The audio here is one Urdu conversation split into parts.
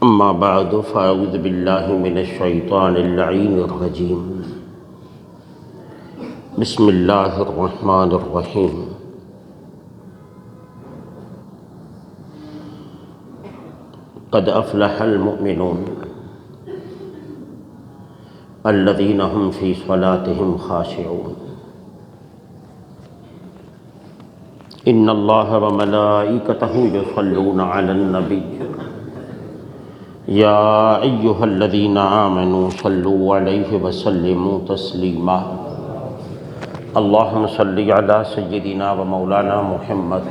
اما بعد فاعوذ باللہ من الشیطان اللعین الرجیم بسم اللہ الرحمن الرحیم قد افلح المؤمنون الذین هم فی صلاتهم خاشعون ان اللہ وملائکتہ یصلون علی النبی یا ایہا الذین آمنوا صلوا علیہ وسلموا تسلیما اللہم صلی علی سیدنا و مولانا محمد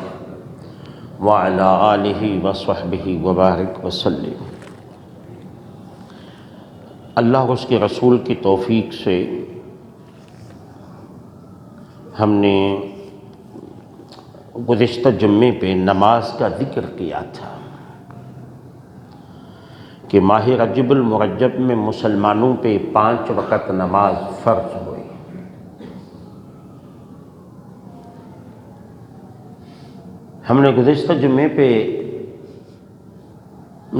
وعلی آلہ وصحبہ وبارک وسلم۔ اللہ اور اس کے رسول کی توفیق سے ہم نے گزشتہ جمعے پہ نماز کا ذکر کیا تھا کہ ماہ رجب المرجب میں مسلمانوں پہ 5 وقت نماز فرض ہوئی۔ ہم نے گزشتہ جمعے پہ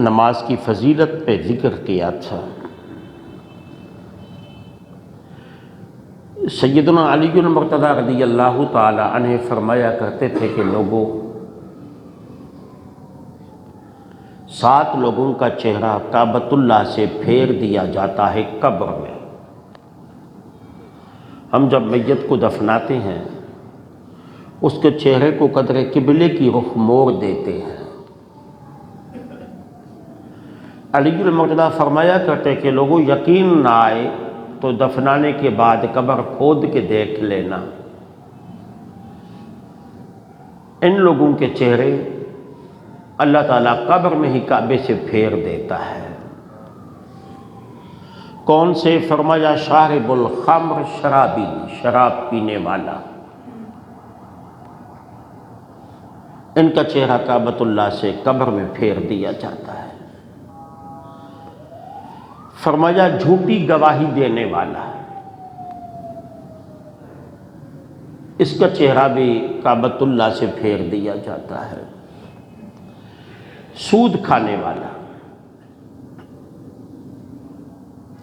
نماز کی فضیلت پہ ذکر کیا تھا۔ سیدنا علی المرتضیٰ رضی اللہ تعالی عنہ فرمایا کرتے تھے کہ لوگوں 7 لوگوں کا چہرہ کعبۃ اللہ سے پھیر دیا جاتا ہے قبر میں۔ ہم جب میت کو دفناتے ہیں اس کے چہرے کو قدر قبلے کی رخ موڑ دیتے ہیں۔ علی المرتضیٰ فرمایا کرتے کہ لوگوں یقین نہ آئے تو دفنانے کے بعد قبر کھود کے دیکھ لینا، ان لوگوں کے چہرے اللہ تعالیٰ قبر میں ہی کعبے سے پھیر دیتا ہے۔ کون سے؟ فرمایا شارب الخمر، شرابی، شراب پینے والا، ان کا چہرہ کعبۃ اللہ سے قبر میں پھیر دیا جاتا ہے۔ فرمایا جھوٹی گواہی دینے والا، اس کا چہرہ بھی کعبۃ اللہ سے پھیر دیا جاتا ہے۔ سود کھانے والا،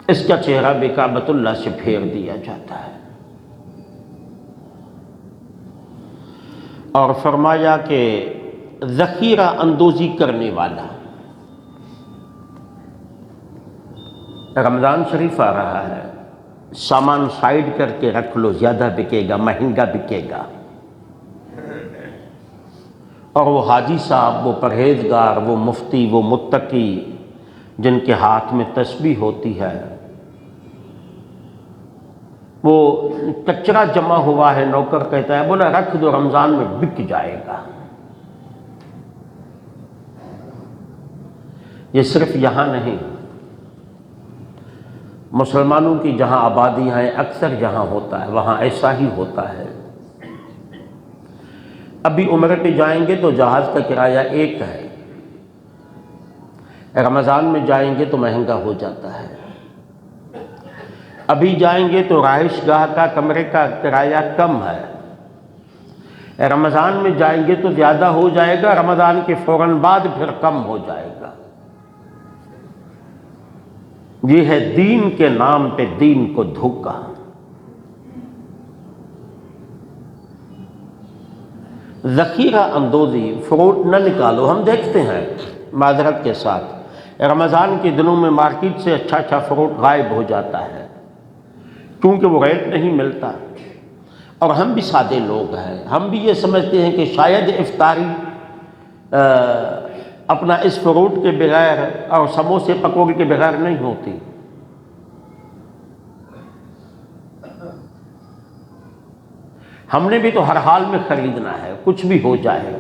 اس کا چہرہ بھی کعبۃ اللہ سے پھیر دیا جاتا ہے۔ اور فرمایا کہ ذخیرہ اندوزی کرنے والا، رمضان شریف آ رہا ہے، سامان سائیڈ کر کے رکھ لو، زیادہ بکے گا، مہنگا بکے گا۔ اور وہ حاجی صاحب، وہ پرہیزگار، وہ مفتی، وہ متقی جن کے ہاتھ میں تسبیح ہوتی ہے، وہ کچرا جمع ہوا ہے، نوکر کہتا ہے بولا رکھ دو، رمضان میں بک جائے گا۔ یہ صرف یہاں نہیں، مسلمانوں کی جہاں آبادیاں ہیں اکثر جہاں ہوتا ہے وہاں ایسا ہی ہوتا ہے۔ ابھی عمرے پہ جائیں گے تو جہاز کا کرایہ 1 ہے، رمضان میں جائیں گے تو مہنگا ہو جاتا ہے۔ ابھی جائیں گے تو رہائش گاہ کا کمرے کا کرایہ کم ہے، رمضان میں جائیں گے تو زیادہ ہو جائے گا، رمضان کے فوراً بعد پھر کم ہو جائے گا۔ یہ ہے دین کے نام پہ دین کو دھوکا۔ ذخیرہ اندوزی، فروٹ نہ نکالو۔ ہم دیکھتے ہیں معذرت کے ساتھ رمضان کے دنوں میں مارکیٹ سے اچھا فروٹ غائب ہو جاتا ہے کیونکہ وہ ریٹ نہیں ملتا۔ اور ہم بھی سادے لوگ ہیں، ہم بھی یہ سمجھتے ہیں کہ شاید افطاری اپنا اس فروٹ کے بغیر اور سموسے پکوڑے کے بغیر نہیں ہوتی۔ ہم نے بھی تو ہر حال میں خریدنا ہے، کچھ بھی ہو جائے۔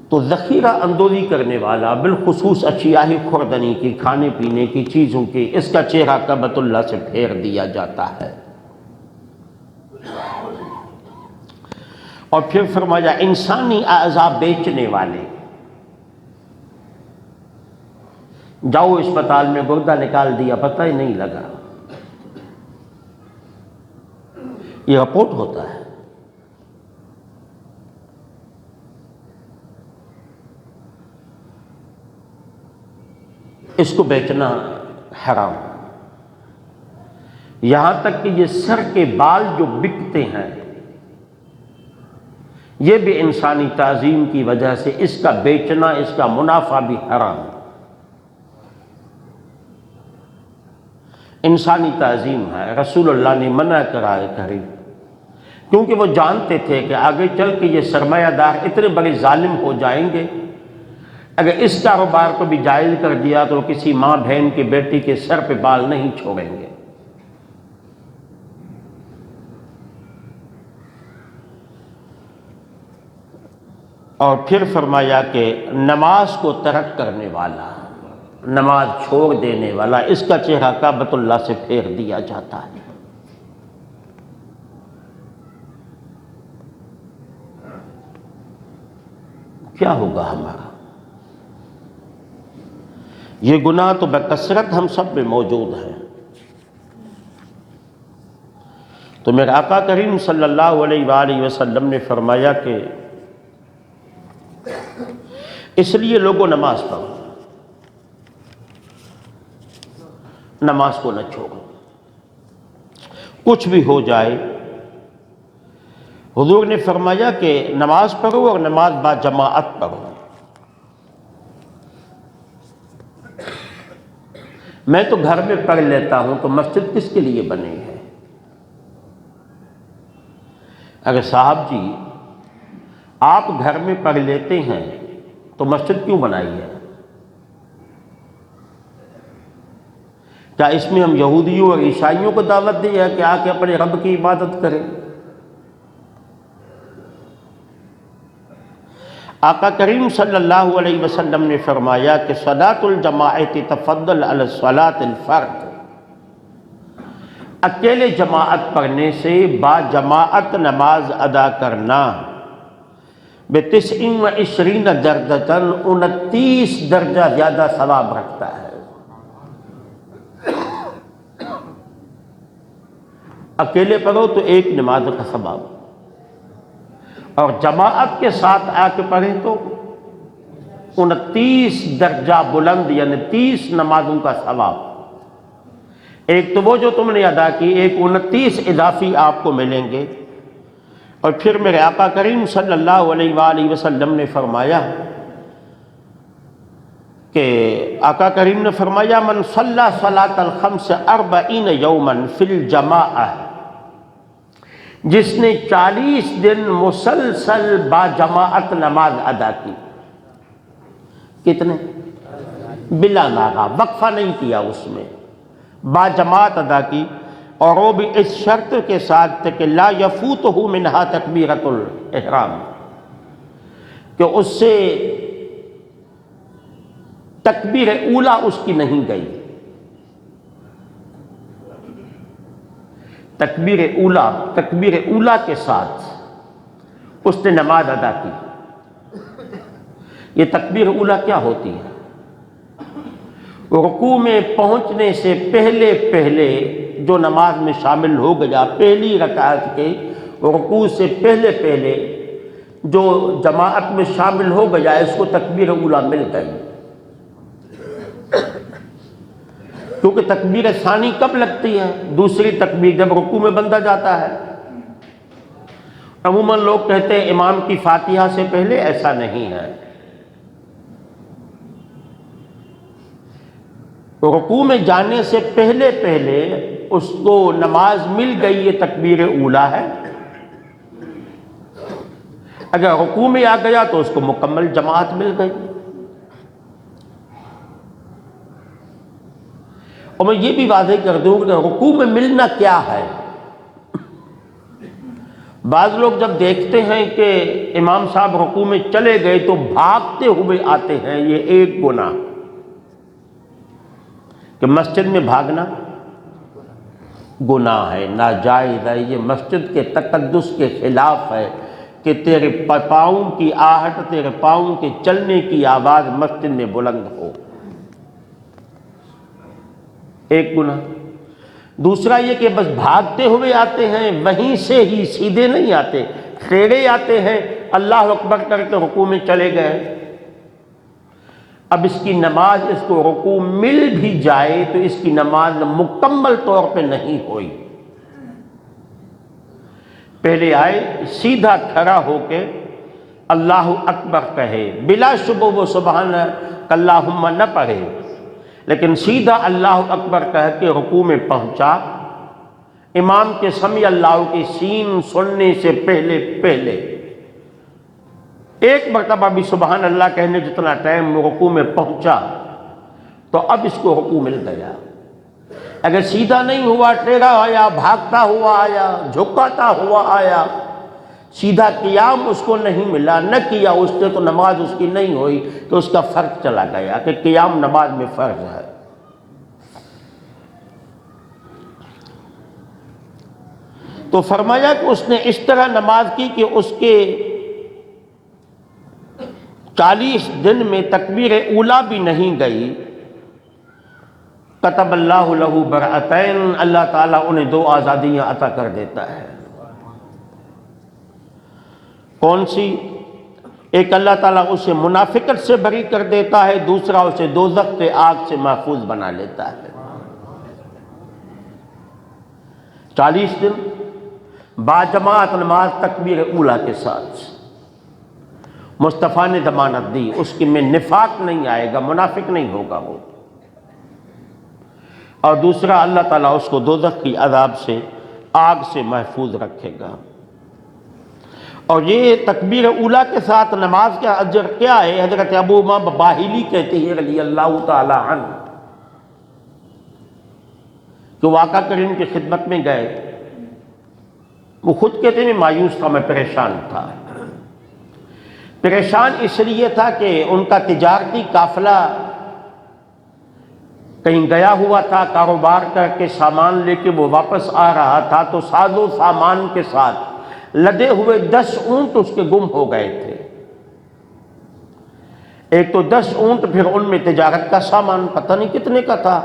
تو ذخیرہ اندوزی کرنے والا، بالخصوص اشیاء خوردنی کی، کھانے پینے کی چیزوں کی، اس کا چہرہ کعبۃ اللہ سے پھیر دیا جاتا ہے۔ اور پھر فرمایا انسانی اعضاء بیچنے والے، جاؤ اسپتال میں گردہ نکال دیا، پتہ ہی نہیں لگا، یہ رپورٹ ہوتا ہے۔ اس کو بیچنا حرام۔ یہاں تک کہ یہ سر کے بال جو بکتے ہیں یہ بھی انسانی تعظیم کی وجہ سے اس کا بیچنا، اس کا منافع بھی حرام۔ انسانی تعظیم ہے، رسول اللہ نے منع کرا ہے کریم، کیونکہ وہ جانتے تھے کہ آگے چل کے یہ سرمایہ دار اتنے بڑے ظالم ہو جائیں گے، اگر اس کاروبار کو بھی جائز کر دیا تو کسی ماں بہن کے بیٹی کے سر پہ بال نہیں چھوڑیں گے۔ اور پھر فرمایا کہ نماز کو ترک کرنے والا، نماز چھوڑ دینے والا، اس کا چہرہ کعبۃ اللہ سے پھیر دیا جاتا ہے۔ کیا ہوگا ہمارا؟ یہ گناہ تو بکثرت ہم سب میں موجود ہے۔ تو میرے آقا کریم صلی اللہ علیہ وآلہ وسلم نے فرمایا کہ اس لیے لوگوں نماز پڑھو، نماز کو نہ چھوڑو، کچھ بھی ہو جائے۔ حضور نے فرمایا کہ نماز پڑھو اور نماز با جماعت پڑھو۔ میں تو گھر میں پڑھ لیتا ہوں تو مسجد کس کے لیے بنی ہے؟ اگر صاحب جی آپ گھر میں پڑھ لیتے ہیں تو مسجد کیوں بنائی ہے؟ کیا اس میں ہم یہودیوں اور عیسائیوں کو دعوت دی ہے کہ آ کے اپنے رب کی عبادت کریں؟ آقا کریم صلی اللہ علیہ وسلم نے فرمایا کہ صلاۃ الجماعت تفضل علی صلاۃ الفرد، اکیلے جماعت پڑھنے سے با جماعت نماز ادا کرنا ب29 درجۃ 29 درجہ زیادہ ثواب رکھتا ہے۔ اکیلے پڑھو تو ایک نماز کا ثواب، اور جماعت کے ساتھ آ کے پڑھیں تو 29 درجہ بلند، یعنی 30 نمازوں کا ثواب۔ ایک تو وہ جو تم نے ادا کی، ایک 29 اضافی آپ کو ملیں گے۔ اور پھر میرے آقا کریم صلی اللہ علیہ وآلہ وسلم نے فرمایا کہ آقا کریم نے فرمایا من صلی صلاۃ الخمس 40 یوما فی الجماعہ، جس نے 40 دن مسلسل با جماعت نماز ادا کی۔ کتنے؟ بلا ناغہ، وقفہ نہیں کیا، اس میں با جماعت ادا کی، اور وہ بھی اس شرط کے ساتھ کہ لا یفوتہ منہا تکبیرۃ الاحرام، کہ اس سے تکبیر اولیٰ اس کی نہیں گئی۔ تکبیر اولیٰ کے ساتھ اس نے نماز ادا کی۔ یہ تکبیر اولیٰ کیا ہوتی ہے؟ رکوع میں پہنچنے سے پہلے جو نماز میں شامل ہو گیا، پہلی رکعت کے رکوع سے پہلے جو جماعت میں شامل ہو گیا، اس کو تکبیر اولیٰ مل گئی۔ کیونکہ تکبیر ثانی کب لگتی ہے؟ دوسری تکبیر جب رکوع میں بندہ جاتا ہے۔ عموماً لوگ کہتے ہیں امام کی فاتحہ سے پہلے، ایسا نہیں ہے۔ رکوع میں جانے سے پہلے اس کو نماز مل گئی، یہ تکبیر اولیٰ ہے۔ اگر رکوع میں آ گیا تو اس کو مکمل جماعت مل گئی۔ اور میں یہ بھی واضح کر دوں کہ رکوع میں ملنا کیا ہے۔ بعض لوگ جب دیکھتے ہیں کہ امام صاحب رکوع میں چلے گئے تو بھاگتے ہوئے آتے ہیں، یہ ایک گناہ کہ مسجد میں بھاگنا گناہ ہے، ناجائز ہے، یہ مسجد کے تقدس کے خلاف ہے کہ تیرے پاؤں کی آہٹ، تیرے پاؤں کے چلنے کی آواز مسجد میں بلند ہو۔ ایک گناہ۔ دوسرا یہ کہ بس بھاگتے ہوئے آتے ہیں، وہیں سے ہی سیدھے نہیں آتے، ٹیڑھے آتے ہیں، اللہ اکبر کر کے رکوع میں چلے گئے۔ اب اس کی نماز اس کو رکوع مل بھی جائے تو اس کی نماز مکمل طور پہ نہیں ہوئی۔ پہلے آئے سیدھا کھڑا ہو کے اللہ اکبر کہے، بلا شبہ وہ سبحان اللہم نہ پڑھے، لیکن سیدھا اللہ اکبر کہہ کے رکوع میں پہنچا، امام کے سمیع اللہ کی سین سننے سے پہلے ایک مرتبہ بھی سبحان اللہ کہنے جتنا ٹائم رکوع میں پہنچا تو اب اس کو رکوع مل گیا۔ اگر سیدھا نہیں ہوا، ٹیڑھا آیا، بھاگتا ہوا آیا، جھکاتا ہوا آیا، سیدھا قیام اس کو نہیں ملا، نہ کیا اس نے، تو نماز اس کی نہیں ہوئی، تو اس کا فرق چلا گیا کہ قیام نماز میں فرق ہے۔ تو فرمایا کہ اس نے اس طرح نماز کی کہ اس کے 40 دن میں تکبیر اولیٰ بھی نہیں گئی۔ کتب اللہ لہ برأتین، اللہ تعالیٰ انہیں 2 آزادیاں عطا کر دیتا ہے۔ کون سی؟ ایک اللہ تعالیٰ اسے منافقت سے بری کر دیتا ہے، دوسرا اسے دوزخ کے آگ سے محفوظ بنا لیتا ہے۔ 40 دن باجماعت نماز تکبیر اولیٰ کے ساتھ مصطفیٰ نے ضمانت دی، اس کی میں نفاق نہیں آئے گا، منافق نہیں ہوگا وہ۔ اور دوسرا اللہ تعالیٰ اس کو دوزخ کی عذاب سے، آگ سے محفوظ رکھے گا۔ اور یہ تکبیر اولیٰ کے ساتھ نماز کا اجر کیا ہے؟ حضرت ابو امامہ باہلی کہتے ہیں رضی اللہ تعالی عنہ کہ وہ آقا کریم کی خدمت میں گئے، وہ خود کہتے ہیں میں مایوس تھا، میں پریشان تھا۔ پریشان اس لیے تھا کہ ان کا تجارتی قافلہ کہیں گیا ہوا تھا، کاروبار کر کے سامان لے کے وہ واپس آ رہا تھا، تو ساز و سامان کے ساتھ لدے ہوئے 10 اونٹ اس کے گم ہو گئے تھے۔ ایک تو 10 اونٹ، پھر ان میں تجارت کا سامان پتہ نہیں کتنے کا تھا۔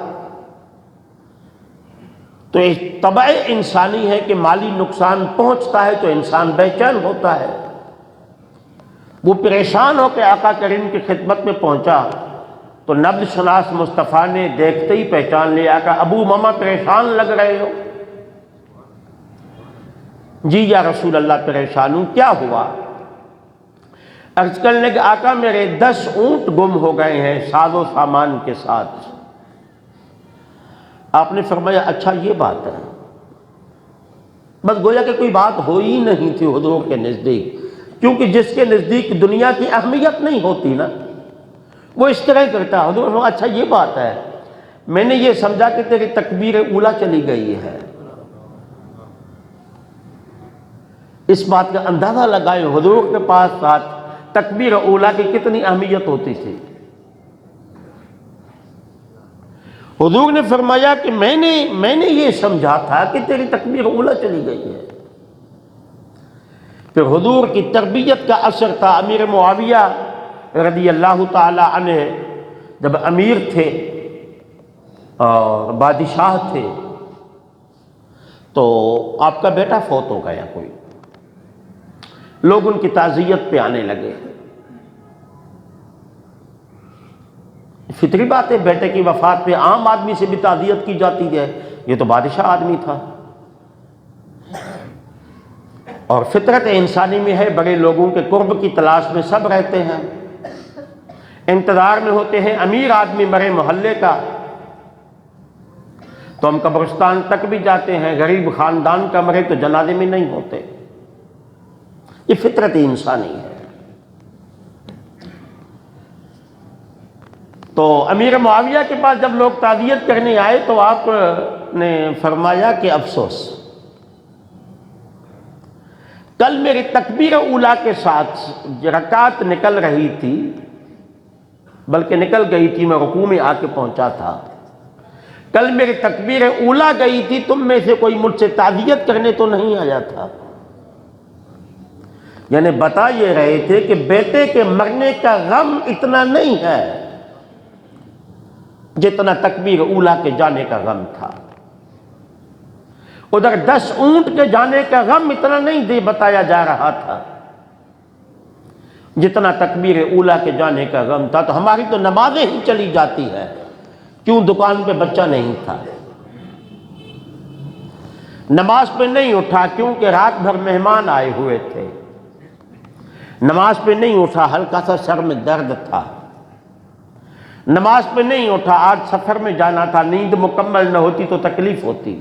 تو ایک طبع انسانی ہے کہ مالی نقصان پہنچتا ہے تو انسان بے چین ہوتا ہے۔ وہ پریشان ہو کے آقا کریم کی خدمت میں پہنچا تو نبض شناس مصطفیٰ نے دیکھتے ہی پہچان لیا کہ ابو امامہ پریشان لگ رہے ہو۔ جی یا رسول اللہ پریشان ہوں، کیا ہوا؟ عرض کرنے کہ آقا میرے 10 اونٹ گم ہو گئے ہیں ساز و سامان کے ساتھ۔ آپ نے فرمایا اچھا یہ بات ہے۔ بس گویا کہ کوئی بات ہو ہی نہیں تھی حضور کے نزدیک، کیونکہ جس کے نزدیک دنیا کی اہمیت نہیں ہوتی نا، وہ اس طرح کرتا ہے۔ حضور اچھا یہ بات ہے، میں نے یہ سمجھا کہ تیری تکبیر اولیٰ چلی گئی ہے۔ اس بات کا اندازہ لگائے حضور کے پاس ساتھ تکبیر اولیٰ کی کتنی اہمیت ہوتی تھی۔ حضور نے فرمایا کہ میں نے یہ سمجھا تھا کہ تیری تکبیر اولیٰ چلی گئی ہے۔ پھر حضور کی تربیت کا اثر تھا۔ امیر معاویہ رضی اللہ تعالی عنہ جب امیر تھے اور بادشاہ تھے تو آپ کا بیٹا فوت ہو گیا، کوئی لوگ ان کی تعزیت پہ آنے لگے۔ فطری بات ہے، بیٹے کی وفات پہ عام آدمی سے بھی تعزیت کی جاتی ہے، یہ تو بادشاہ آدمی تھا۔ اور فطرت انسانی میں ہے، بڑے لوگوں کے قرب کی تلاش میں سب رہتے ہیں، انتظار میں ہوتے ہیں۔ امیر آدمی مرے محلے کا تو ہم قبرستان تک بھی جاتے ہیں، غریب خاندان کا مرے تو جنازے میں نہیں ہوتے۔ یہ فطرت انسانی ہے۔ تو امیر معاویہ کے پاس جب لوگ تعزیت کرنے آئے تو آپ نے فرمایا کہ افسوس، کل میری تکبیر اولیٰ کے ساتھ رکعت نکل رہی تھی، بلکہ نکل گئی تھی، میں رکوع میں آ کے پہنچا تھا، کل میری تکبیر اولیٰ گئی تھی، تم میں سے کوئی مجھ سے تعزیت کرنے تو نہیں آیا تھا۔ یعنی بتا یہ رہے تھے کہ بیٹے کے مرنے کا غم اتنا نہیں ہے جتنا تکبیر اولیٰ کے جانے کا غم تھا۔ ادھر 10 اونٹ کے جانے کا غم اتنا نہیں بتایا جا رہا تھا جتنا تکبیر اولا کے جانے کا غم تھا، تو ہماری تو نمازیں ہی چلی جاتی ہے، کیوں دکان پہ بچہ نہیں تھا، نماز پہ نہیں اٹھا کیونکہ رات بھر مہمان آئے ہوئے تھے، نماز پہ نہیں اٹھا ہلکا سا سر میں درد تھا، نماز پہ نہیں اٹھا آج سفر میں جانا تھا، نیند مکمل نہ ہوتی تو تکلیف ہوتی،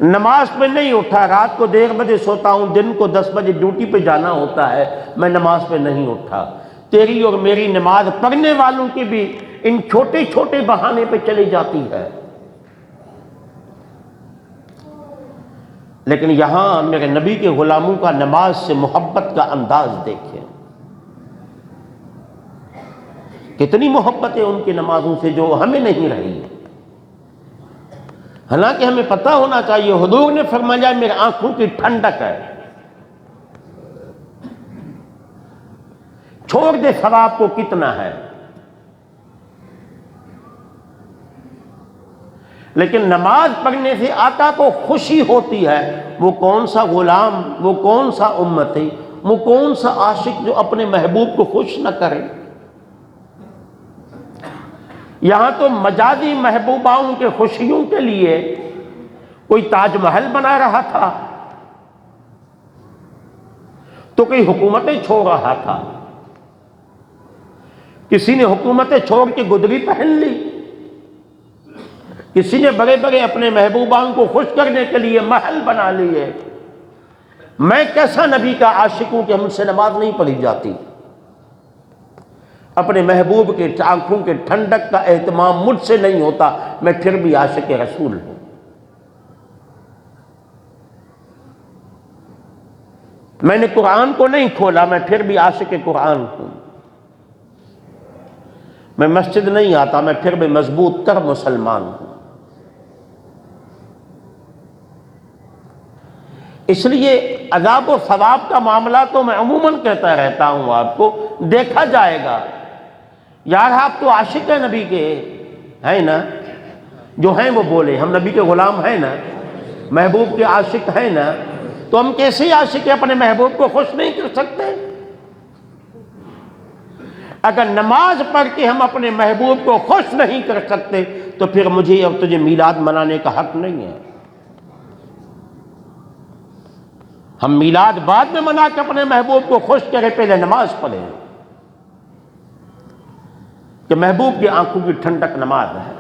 نماز پہ نہیں اٹھا رات کو 1:30 بجے سوتا ہوں، دن کو 10 بجے ڈیوٹی پہ جانا ہوتا ہے، میں نماز پہ نہیں اٹھا۔ تیری اور میری نماز پڑھنے والوں کی بھی ان چھوٹے چھوٹے بہانے پہ چلی جاتی ہے، لیکن یہاں میرے نبی کے غلاموں کا نماز سے محبت کا انداز دیکھیں، کتنی محبت ہے ان کی نمازوں سے جو ہمیں نہیں رہی، حالانکہ ہمیں پتہ ہونا چاہیے، حضور نے فرمایا میرے آنکھوں کی ٹھنڈک ہے، چھوڑ دے ثواب کو کتنا ہے، لیکن نماز پڑھنے سے آقا کو خوشی ہوتی ہے۔ وہ کون سا غلام، وہ کون سا امتی، وہ کون سا عاشق جو اپنے محبوب کو خوش نہ کرے۔ یہاں تو مجازی محبوباؤں کے خوشیوں کے لیے کوئی تاج محل بنا رہا تھا، تو کوئی حکومتیں چھوڑ رہا تھا، کسی نے حکومتیں چھوڑ کے گدری پہن لی، کسی نے بڑے بڑے اپنے محبوبان کو خوش کرنے کے لیے محل بنا لیے۔ میں کیسا نبی کا عاشق ہوں کہ ہم سے نماز نہیں پڑھی جاتی، اپنے محبوب کے آنکھوں کے ٹھنڈک کا اہتمام مجھ سے نہیں ہوتا، میں پھر بھی عاشق رسول ہوں۔ میں نے قرآن کو نہیں کھولا، میں پھر بھی عاشق قرآن ہوں۔ میں مسجد نہیں آتا، میں پھر بھی مضبوط تر مسلمان ہوں۔ اس لیے عذاب و ثواب کا معاملہ تو میں عموماً کہتا رہتا ہوں، آپ کو دیکھا جائے گا۔ یار آپ تو عاشق ہیں نبی کے، ہیں نا؟ جو ہیں وہ بولے، ہم نبی کے غلام ہیں نا، محبوب کے عاشق ہیں نا، تو ہم کیسے عاشق اپنے محبوب کو خوش نہیں کر سکتے؟ اگر نماز پڑھ کے ہم اپنے محبوب کو خوش نہیں کر سکتے تو پھر مجھے اور تجھے میلاد منانے کا حق نہیں ہے۔ ہم میلاد بعد میں منا کے اپنے محبوب کو خوش کریں، پہلے نماز پڑھیں کہ محبوب کی آنکھوں کی ٹھنڈک نماز ہے۔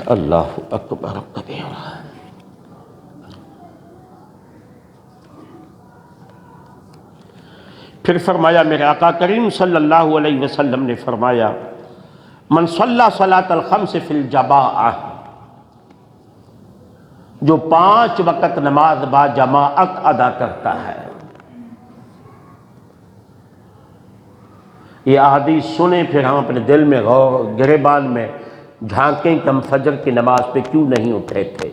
اللہ اکبر کبیرہ۔ پھر فرمایا میرے آقا کریم صلی اللہ علیہ وسلم نے فرمایا من صلی صلاۃ الخمس فی الجماعہ، جو 5 وقت نماز با جماعت ادا کرتا ہے۔ یہ احادیث سنیں، پھر ہم اپنے دل میں غور گریبان میں جھانکیں کہ ہم فجر کی نماز پہ کیوں نہیں اٹھے تھے۔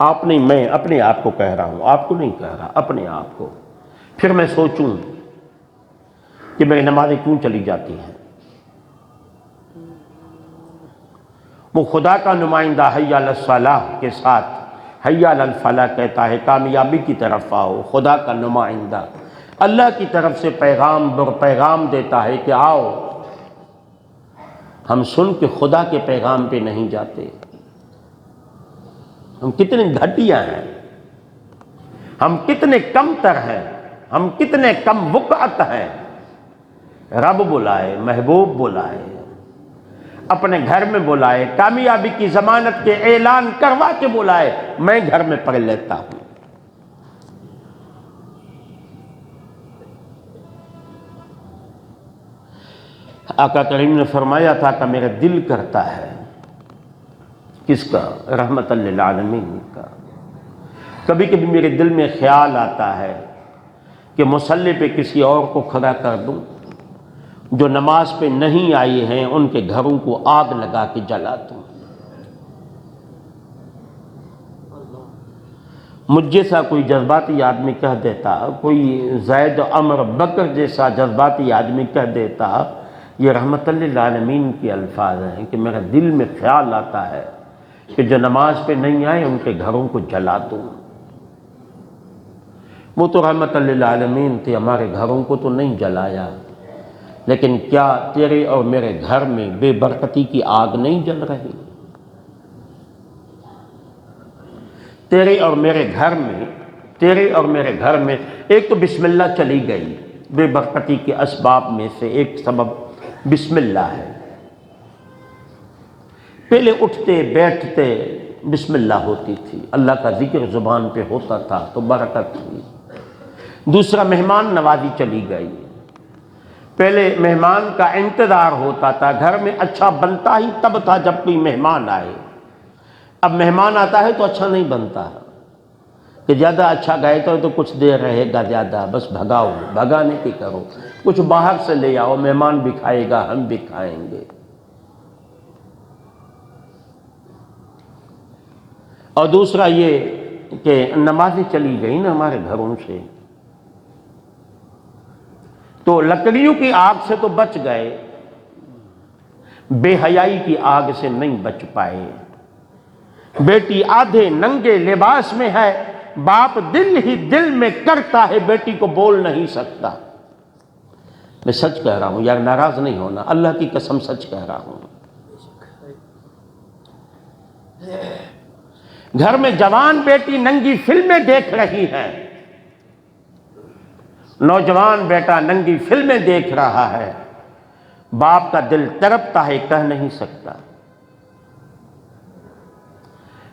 آپ نہیں، میں اپنے آپ کو کہہ رہا ہوں، آپ کو نہیں کہہ رہا، اپنے آپ کو۔ پھر میں سوچوں کہ میری نمازیں کیوں چلی جاتی ہیں۔ وہ خدا کا نمائندہ حی علی الصلاح کے ساتھ حی علی الفلاح کہتا ہے، کامیابی کی طرف آؤ۔ خدا کا نمائندہ اللہ کی طرف سے پیغام دیتا ہے کہ آؤ۔ ہم سن کے خدا کے پیغام پہ نہیں جاتے۔ ہم کتنے گھٹیا ہیں، ہم کتنے کم تر ہیں، ہم کتنے کم وقعت ہیں۔ رب بلائے، محبوب بلائے، اپنے گھر میں بلائے، کامیابی کی ضمانت کے اعلان کروا کے بلائے، میں گھر میں پڑھ لیتا ہوں۔ آقا کریم نے فرمایا تھا کہ میرا دل کرتا ہے، کس کا؟ رحمت للعالمین کا۔ کبھی کبھی میرے دل میں خیال آتا ہے کہ مصلی پہ کسی اور کو کھڑا کر دوں، جو نماز پہ نہیں آئے ہیں ان کے گھروں کو آگ لگا کے جلا دوں۔ مجھ جیسا کوئی جذباتی آدمی کہہ دیتا، کوئی زید عمر بکر جیسا جذباتی آدمی کہہ دیتا، یہ رحمت للعالمین کے الفاظ ہیں کہ میرا دل میں خیال آتا ہے کہ جو نماز پہ نہیں آئے ان کے گھروں کو جلا دوں۔ وہ تو رحمت للعالمین تھے، ہمارے گھروں کو تو نہیں جلایا، لیکن کیا تیرے اور میرے گھر میں بے برکتی کی آگ نہیں جل رہی؟ تیرے اور میرے گھر میں ایک تو بسم اللہ چلی گئی، بے برکتی کے اسباب میں سے ایک سبب بسم اللہ ہے۔ پہلے اٹھتے بیٹھتے بسم اللہ ہوتی تھی، اللہ کا ذکر زبان پہ ہوتا تھا تو برکت تھی۔ دوسرا، مہمان نوازی چلی گئی۔ پہلے مہمان کا انتظار ہوتا تھا، گھر میں اچھا بنتا ہی تب تھا جب کوئی مہمان آئے۔ اب مہمان آتا ہے تو اچھا نہیں بنتا کہ زیادہ اچھا گائے تو کچھ دیر رہے گا، زیادہ بس بھگاؤ، بھگانے کی کرو، کچھ باہر سے لے آؤ، مہمان بھی کھائے گا ہم بھی کھائیں گے۔ اور دوسرا یہ کہ نمازیں چلی گئی نا ہمارے گھروں سے، تو لکڑیوں کی آگ سے تو بچ گئے، بے حیائی کی آگ سے نہیں بچ پائے۔ بیٹی آدھے ننگے لباس میں ہے، باپ دل ہی دل میں کرتا ہے، بیٹی کو بول نہیں سکتا۔ میں سچ کہہ رہا ہوں یار، ناراض نہیں ہونا، اللہ کی قسم سچ کہہ رہا ہوں۔ گھر میں جوان بیٹی ننگی فلمیں دیکھ رہی ہے، نوجوان بیٹا ننگی فلمیں دیکھ رہا ہے، باپ کا دل تڑپتا ہے، کہہ نہیں سکتا۔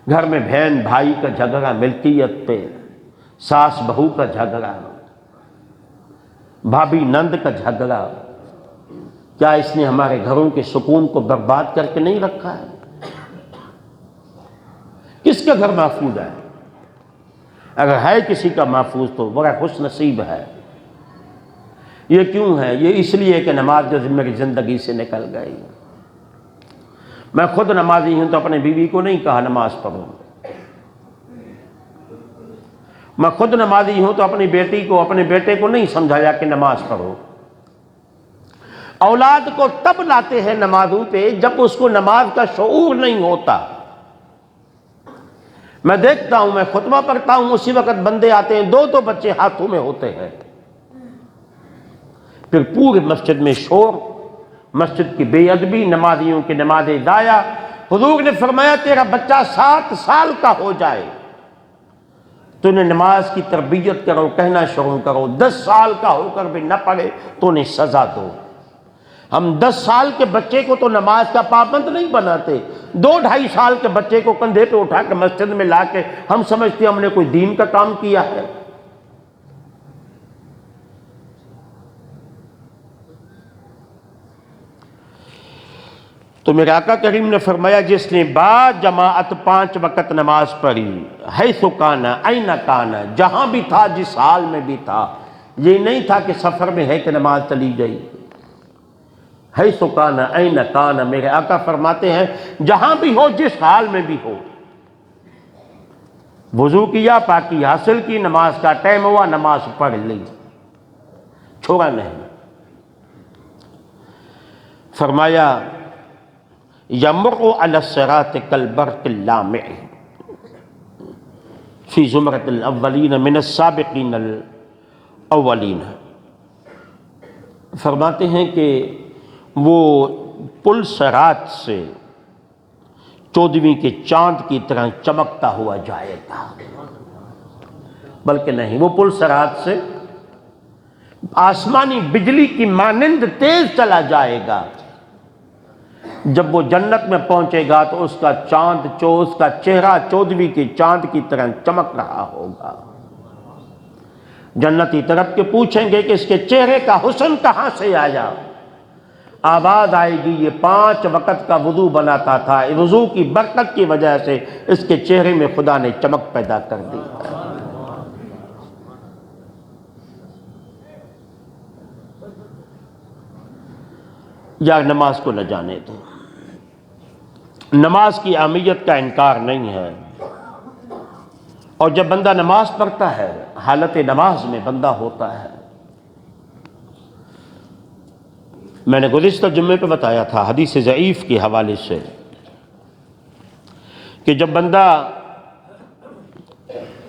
گھر میں بہن بھائی کا جھگڑا، ملکیت پہ، ساس بہو کا جھگڑا، بھابی نند کا جھگڑا، کیا اس نے ہمارے گھروں کے سکون کو برباد کر کے نہیں رکھا ہے؟ کس کا گھر محفوظ ہے؟ اگر ہے کسی کا محفوظ تو بڑا خوش نصیب ہے۔ یہ کیوں ہے؟ یہ اس لیے کہ نماز جو میری زندگی سے نکل گئی۔ میں خود نمازی ہوں تو اپنے بیوی کو نہیں کہا نماز پڑھو، میں خود نمازی ہوں تو اپنی بیٹی کو، اپنے بیٹے کو نہیں سمجھایا کہ نماز پڑھو۔ اولاد کو تب لاتے ہیں نمازوں پہ جب اس کو نماز کا شعور نہیں ہوتا۔ میں دیکھتا ہوں، میں خطبہ پڑھتا ہوں، اسی وقت بندے آتے ہیں، دو بچے ہاتھوں میں ہوتے ہیں، پھر پورے مسجد میں شور، مسجد کی بے ادبی، نمازیوں کی نماز ضائع۔ حضور نے فرمایا تیرا بچہ 7 سال کا ہو جائے تو انہیں نماز کی تربیت کرو، کہنا شروع کرو، 10 سال کا ہو کر بھی نہ پڑھے تو انہیں سزا دو۔ ہم 10 سال کے بچے کو تو نماز کا پابند نہیں بناتے، 2-2.5 سال کے بچے کو کندھے پہ اٹھا کے مسجد میں لا کے ہم سمجھتے ہیں ہم نے کوئی دین کا کام کیا ہے۔ تو میرے آقا کریم نے فرمایا جس نے با جماعت 5 وقت نماز پڑھی، حیث کانا این کانا، جہاں بھی تھا، جس حال میں بھی تھا، یہ نہیں تھا کہ سفر میں ہے کہ نماز چلی گئی۔ حیث کانا این کانا، میرے آقا فرماتے ہیں جہاں بھی ہو، جس حال میں بھی ہو، وضو کیا، پاکی حاصل کی، نماز کا ٹائم ہوا، نماز پڑھ لی، چھوڑا نہیں۔ فرمایا یمر علی الصراط کالبرق اللامع فی زمرۃ الاولین من السابقین الاولین۔ فرماتے ہیں کہ وہ پل صراط سے 14ویں کے چاند کی طرح چمکتا ہوا جائے گا، بلکہ نہیں، وہ پل صراط سے آسمانی بجلی کی مانند تیز چلا جائے گا۔ جب وہ جنت میں پہنچے گا تو اس کا چاند اس کا چہرہ 14ویں کے چاند کی طرح چمک رہا ہوگا۔ جنتی طرف کے پوچھیں گے کہ اس کے چہرے کا حسن کہاں سے آیا؟ آواز آئے گی یہ 5 وقت کا وضو بناتا تھا، وضو کی برکت کی وجہ سے اس کے چہرے میں خدا نے چمک پیدا کر دی۔ یا نماز کو نہ جانے دو، نماز کی اہمیت کا انکار نہیں ہے، اور جب بندہ نماز پڑھتا ہے، حالت نماز میں بندہ ہوتا ہے۔ میں نے گزشتہ جمعے پہ بتایا تھا حدیث ضعیف کے حوالے سے کہ جب بندہ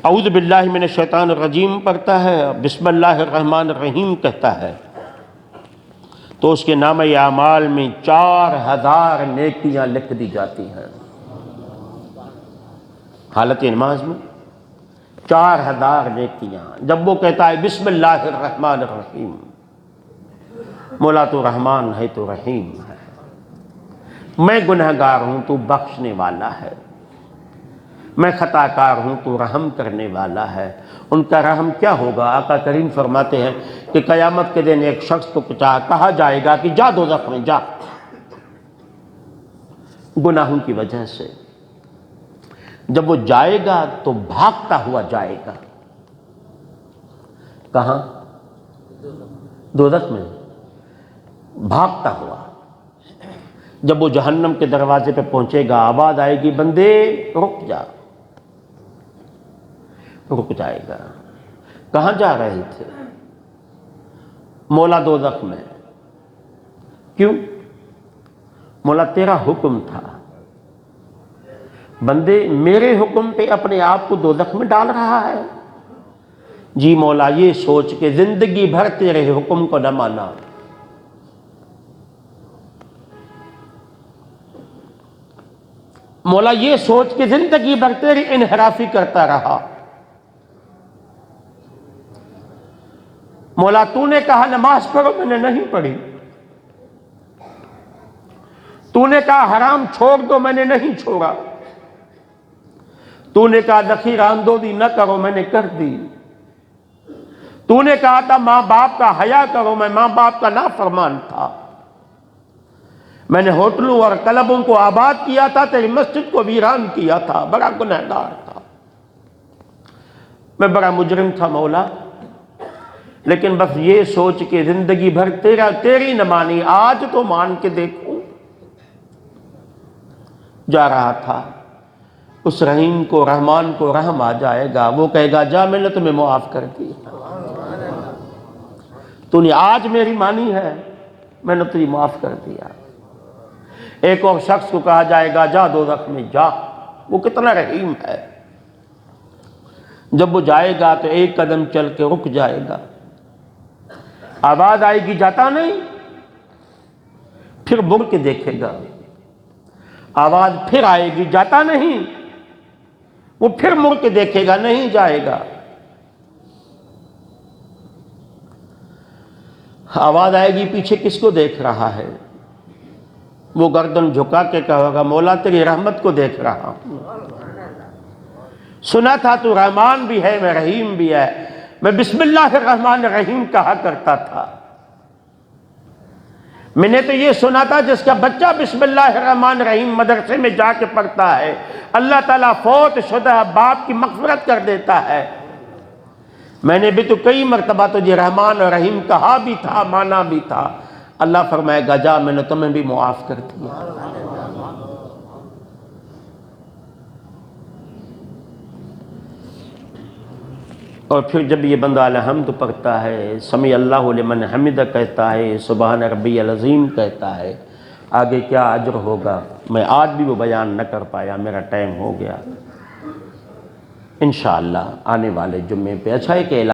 اعوذ باللہ من الشیطان الرجیم پڑھتا ہے، بسم اللہ الرحمن الرحیم کہتا ہے، تو اس کے نامہ اعمال میں 4000 نیکیاں لکھ دی جاتی ہیں۔ حالت نماز میں 4000 نیکیاں۔ جب وہ کہتا ہے بسم اللہ الرحمن الرحیم، مولا تو رحمان ہے تو رحیم ہے، میں گنہگار ہوں تو بخشنے والا ہے، میں خطا کار ہوں تو رحم کرنے والا ہے۔ ان کا رحم کیا ہوگا؟ آقا کریم فرماتے ہیں کہ قیامت کے دن ایک شخص کو کہا جائے گا کہ جا دوزخ میں جا، گناہوں کی وجہ سے۔ جب وہ جائے گا تو بھاگتا ہوا جائے گا۔ کہاں؟ دوزخ میں بھاگتا ہوا۔ جب وہ جہنم کے دروازے پہ پہنچے گا، آواز آئے گی بندے رک جا، رک جائے گا۔ کہاں جا رہے تھے؟ مولا دوزخ میں۔ کیوں؟ مولا تیرا حکم تھا۔ بندے میرے حکم پہ اپنے آپ کو دوزخ میں ڈال رہا ہے؟ جی مولا، یہ سوچ کے زندگی بھر تیرے حکم کو نہ مانا۔ مولا یہ سوچ کے زندگی بھر تیری انحرافی کرتا رہا۔ مولا تو نے کہا نماز پڑھو، میں نے نہیں پڑھی۔ تو نے کہا حرام چھوڑ دو، میں نے نہیں چھوڑا۔ تو نے کہا ذخیرہ اندوزی نہ کرو، میں نے کر دی۔ تو نے کہا تھا ماں باپ کا حیا کرو، میں ماں باپ کا نافرمان تھا۔ میں نے ہوٹلوں اور کلبوں کو آباد کیا تھا، تیری مسجد کو ویران کیا تھا، بڑا گنہگار تھا، میں بڑا مجرم تھا مولا۔ لیکن بس یہ سوچ کے زندگی بھر تیری نہ مانی، آج تو مان کے دیکھو۔ جا رہا تھا، اس رحیم کو، رحمان کو رحم آ جائے گا، وہ کہے گا جا میں نے تمہیں معاف کر دیا، تو نے آج میری مانی ہے، میں نے تجھے معاف کر دیا۔ ایک اور شخص کو کہا جائے گا جا دوزخ میں جا، وہ کتنا رحیم ہے۔ جب وہ جائے گا تو ایک قدم چل کے رک جائے گا، آواز آئے گی جاتا نہیں، پھر مڑ کے دیکھے گا، آواز پھر آئے گی جاتا نہیں، وہ پھر مڑ کے دیکھے گا، نہیں جائے گا۔ آواز آئے گی پیچھے کس کو دیکھ رہا ہے؟ وہ گردن جھکا کے کہے گا مولا تیری رحمت کو دیکھ رہا ہوں، سنا تھا تو رحمان بھی ہے، میں رحیم بھی ہے، میں بسم اللہ الرحمن الرحیم کہا کرتا تھا۔ میں نے تو یہ سنا تھا جس کا بچہ بسم اللہ الرحمن الرحیم مدرسے میں جا کے پڑھتا ہے، اللہ تعالیٰ فوت شدہ باپ کی مغفرت کر دیتا ہے۔ میں نے بھی تو کئی مرتبہ تجھے رحمان اور رحیم کہا بھی تھا، مانا بھی تھا۔ اللہ فرمائے گا جا میں نے تمہیں بھی معاف کر دیا۔ اور پھر جب یہ بندہ الحمد پڑھتا ہے، سمیع اللہ لمن حمدہ کہتا ہے، سبحان ربی العظیم کہتا ہے، آگے کیا اجر ہوگا میں آج بھی وہ بیان نہ کر پایا، میرا ٹائم ہو گیا۔ انشاءاللہ آنے والے جمعے پہ اچھا ہے کہ